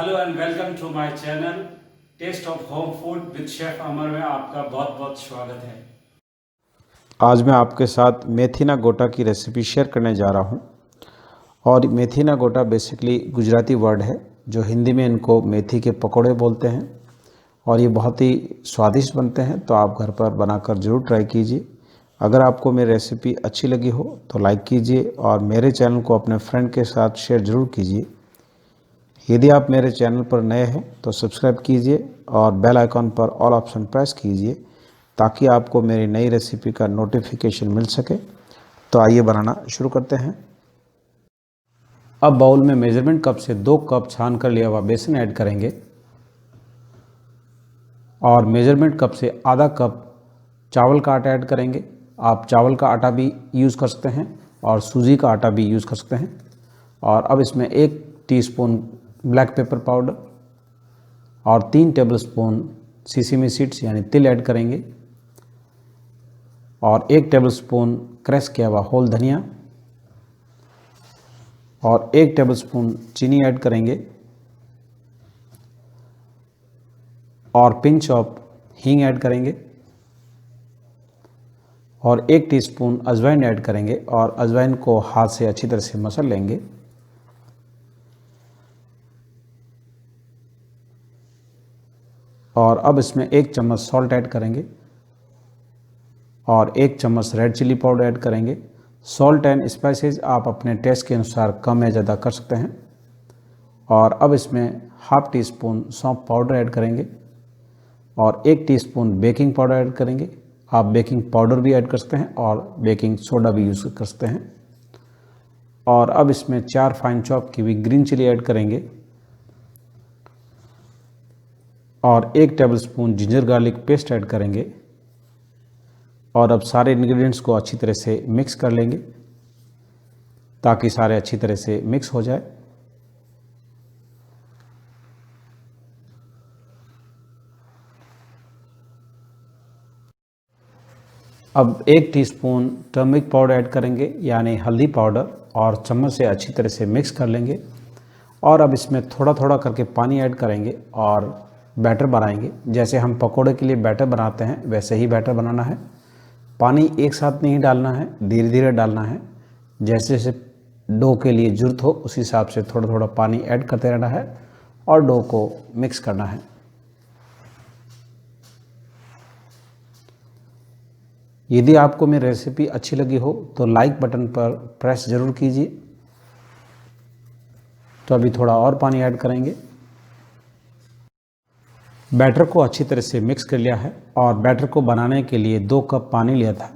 Hello and welcome to my channel taste of home food with chef Amar में आपका बहुत बहुत स्वागत है। आज मैं आपके साथ मेथी ना गोटा की रेसिपी शेयर करने जा रहा हूँ। और मेथी ना गोटा बेसिकली गुजराती वर्ड है, जो हिंदी में इनको मेथी के पकोड़े बोलते हैं और ये बहुत ही स्वादिष्ट बनते हैं। तो आप घर पर बनाकर ज़रूर ट्राई कीजिए। अगर आपको मेरी रेसिपी अच्छी लगी हो तो लाइक कीजिए और मेरे चैनल को अपने फ्रेंड के साथ शेयर ज़रूर कीजिए। यदि आप मेरे चैनल पर नए हैं तो सब्सक्राइब कीजिए और बेल आइकॉन पर ऑल ऑप्शन प्रेस कीजिए ताकि आपको मेरी नई रेसिपी का नोटिफिकेशन मिल सके। तो आइए बनाना शुरू करते हैं। अब बाउल में मेजरमेंट कप से 2 कप छान कर लिया हुआ बेसन ऐड करेंगे और मेजरमेंट कप से आधा कप चावल का आटा ऐड करेंगे। आप चावल का आटा भी यूज़ कर सकते हैं और सूजी का आटा भी यूज़ कर सकते हैं। और अब इसमें 1 टीस्पून ब्लैक पेपर पाउडर और 3 टेबलस्पून सीसमी सीड्स यानी तिल ऐड करेंगे और 1 टेबलस्पून क्रश किया हुआ होल धनिया और 1 टेबलस्पून चीनी ऐड करेंगे और पिंच ऑफ हींग ऐड करेंगे और 1 टीस्पून अजवाइन ऐड करेंगे और अजवाइन को हाथ से अच्छी तरह से मसल लेंगे। और अब इसमें 1 चम्मच सॉल्ट ऐड करेंगे और 1 चम्मच रेड चिली पाउडर ऐड करेंगे। सॉल्ट एंड स्पाइसेस आप अपने टेस्ट के अनुसार कम या ज़्यादा कर सकते हैं। और अब इसमें हाफ टी स्पून सौंफ पाउडर ऐड करेंगे और 1 टीस्पून बेकिंग पाउडर ऐड करेंगे। आप बेकिंग पाउडर भी ऐड कर सकते हैं और बेकिंग सोडा भी यूज़ कर सकते हैं। और अब इसमें 4 फाइन चॉप की हुई ग्रीन चिली ऐड करेंगे और 1 tablespoon ginger garlic paste add करेंगे। और अब सारे इंग्रेडिएंट्स को अच्छी तरह से मिक्स कर लेंगे ताकि सारे अच्छी तरह से मिक्स हो जाए। अब 1 टीस्पून टर्मरिक पाउडर ऐड करेंगे यानी हल्दी पाउडर और चम्मच से अच्छी तरह से मिक्स कर लेंगे। और अब इसमें थोड़ा थोड़ा करके पानी ऐड करेंगे और बैटर बनाएंगे। जैसे हम पकोड़े के लिए बैटर बनाते हैं वैसे ही बैटर बनाना है। पानी एक साथ नहीं डालना है, धीरे धीरे डालना है। जैसे जैसे डो के लिए ज़रूरत हो उस हिसाब से थोड़ा थोड़ा पानी ऐड करते रहना है और डो को मिक्स करना है। यदि आपको मेरी रेसिपी अच्छी लगी हो तो लाइक बटन पर प्रेस ज़रूर कीजिए। तो अभी थोड़ा और पानी ऐड करेंगे। बैटर को अच्छी तरह से मिक्स कर लिया है और बैटर को बनाने के लिए 2 कप पानी लिया था,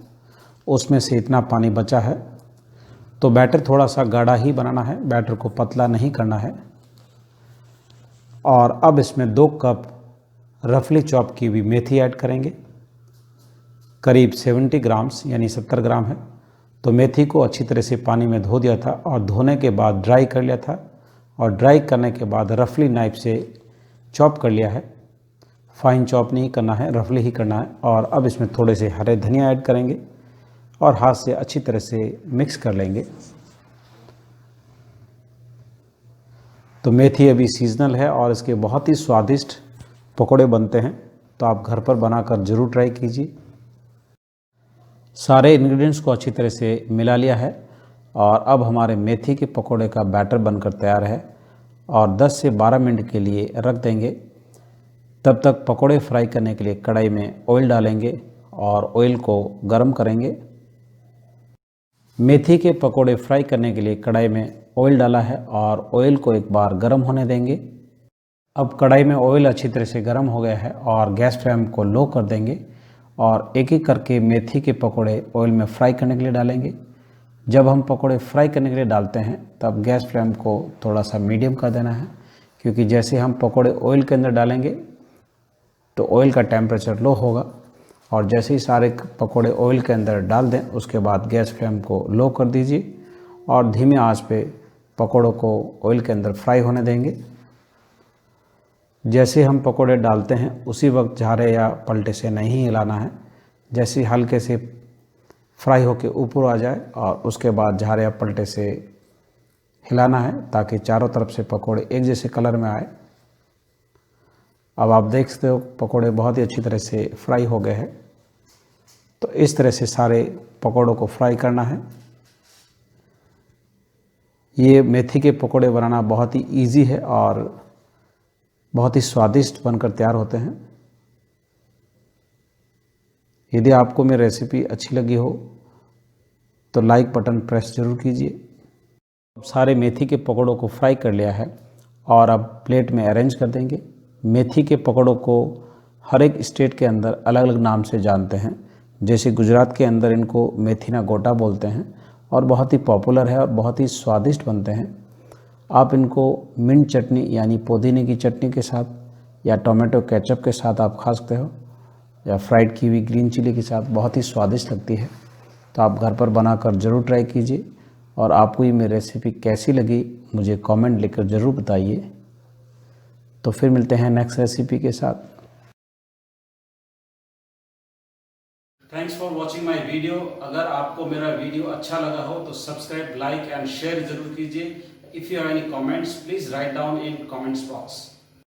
उसमें से इतना पानी बचा है। तो बैटर थोड़ा सा गाढ़ा ही बनाना है, बैटर को पतला नहीं करना है। और अब इसमें 2 कप रफली चॉप की हुई मेथी ऐड करेंगे, करीब 70 ग्राम्स यानी 70 ग्राम है। तो मेथी को अच्छी तरह से पानी में धो दिया था और धोने के बाद ड्राई कर लिया था और ड्राई करने के बाद रफली नाइफ से चॉप कर लिया है। फाइन चॉप नहीं करना है, रफली ही करना है। और अब इसमें थोड़े से हरे धनिया ऐड करेंगे और हाथ से अच्छी तरह से मिक्स कर लेंगे। तो मेथी अभी सीजनल है और इसके बहुत ही स्वादिष्ट पकोड़े बनते हैं, तो आप घर पर बनाकर ज़रूर ट्राई कीजिए। सारे इंग्रेडिएंट्स को अच्छी तरह से मिला लिया है और अब हमारे मेथी के पकोड़े का बैटर बनकर तैयार है और 10 से 12 मिनट के लिए रख देंगे। तब तक पकोड़े फ्राई करने के लिए कढ़ाई में ऑयल डालेंगे और ऑयल को गर्म करेंगे। मेथी के पकोड़े फ्राई करने के लिए कढ़ाई में ऑयल डाला है और ऑयल को एक बार गर्म होने देंगे। अब कढ़ाई में ऑयल अच्छी तरह से गर्म हो गया है और गैस फ्लेम को लो कर देंगे और एक एक करके मेथी के पकोड़े ऑयल में फ्राई करने के लिए डालेंगे। जब हम पकोड़े फ्राई करने के लिए डालते हैं तब गैस फ्लेम को थोड़ा सा मीडियम कर देना है, क्योंकि जैसे हम पकोड़े ऑयल के अंदर डालेंगे तो ऑयल का टेम्परेचर लो होगा और जैसे ही सारे पकोड़े ऑयल के अंदर डाल दें उसके बाद गैस फ्लेम को लो कर दीजिए और धीमी आंच पे पकोड़ों को ऑयल के अंदर फ्राई होने देंगे। जैसे हम पकोड़े डालते हैं उसी वक्त झारे या पलटे से नहीं हिलाना है। जैसे हल्के से फ्राई होकर ऊपर आ जाए और उसके बाद झारे या पलटे से हिलाना है ताकि चारों तरफ से पकोड़े एक जैसे कलर में आए। अब आप देख सकते हो पकोड़े बहुत ही अच्छी तरह से फ्राई हो गए हैं। तो इस तरह से सारे पकोड़ों को फ्राई करना है। ये मेथी के पकोड़े बनाना बहुत ही इजी है और बहुत ही स्वादिष्ट बनकर तैयार होते हैं। यदि आपको मेरी रेसिपी अच्छी लगी हो तो लाइक बटन प्रेस जरूर कीजिए। सारे मेथी के पकोड़ों को फ्राई कर लिया है और अब प्लेट में अरेंज कर देंगे। मेथी के पकोड़ों को हर एक स्टेट के अंदर अलग अलग नाम से जानते हैं। जैसे गुजरात के अंदर इनको मेथी ना गोटा बोलते हैं और बहुत ही पॉपुलर है और बहुत ही स्वादिष्ट बनते हैं। आप इनको मिंट चटनी यानी पुदीने की चटनी के साथ या टोमेटो केचप के साथ आप खा सकते हो, या फ्राइड कीवी ग्रीन चिली के साथ बहुत ही स्वादिष्ट लगती है। तो आप घर पर बनाकर ज़रूर ट्राई कीजिए और आपको ये मेरी रेसिपी कैसी लगी मुझे कमेंट लिखकर ज़रूर बताइए। तो फिर मिलते हैं नेक्स्ट रेसिपी के साथ। Thanks for watching my video. अगर आपको मेरा वीडियो अच्छा लगा हो तो सब्सक्राइब, लाइक एंड शेयर जरूर कीजिए। If you have any comments please write down in comments box.